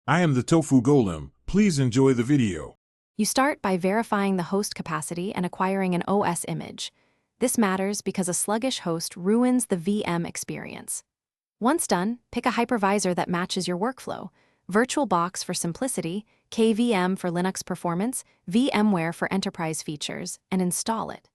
I am the Tofu Golem. Please enjoy the video. You start by verifying the host capacity and acquiring an OS image. This matters because a sluggish host ruins the VM experience. Once done, pick a hypervisor that matches your workflow. VirtualBox for simplicity, KVM for Linux performance, VMware for enterprise features, and install it.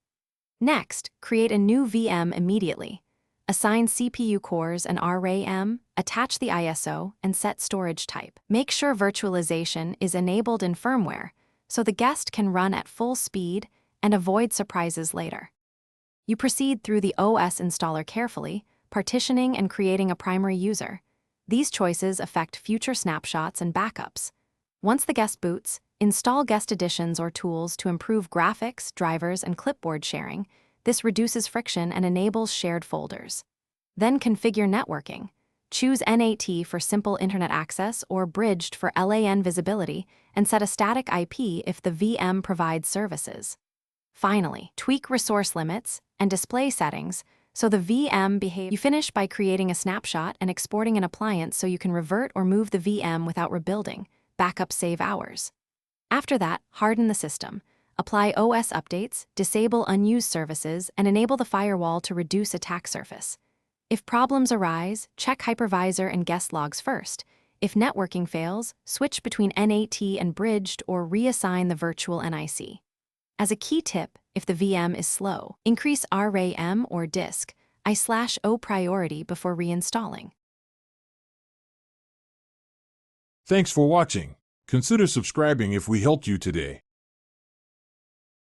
Next, create a new VM immediately. Assign CPU cores and RAM, attach the ISO, and set storage type. Make sure virtualization is enabled in firmware, so the guest can run at full speed and avoid surprises later. You proceed through the OS installer carefully, partitioning and creating a primary user. These choices affect future snapshots and backups. Once the guest boots, install guest additions or tools to improve graphics, drivers, and clipboard sharing. This reduces friction and enables shared folders. Then configure networking. Choose NAT for simple internet access or bridged for LAN visibility, and set a static IP if the VM provides services. Finally, tweak resource limits and display settings so the VM behaves. You finish by creating a snapshot and exporting an appliance so you can revert or move the VM without rebuilding. Backups save hours. After that, harden the system. Apply OS updates, disable unused services, and enable the firewall to reduce attack surface. If problems arise, check hypervisor and guest logs first. If networking fails, switch between NAT and bridged or reassign the virtual NIC. As a key tip, if the VM is slow, increase RAM or disk I/O priority before reinstalling. Thanks for watching. Consider subscribing if we helped you today.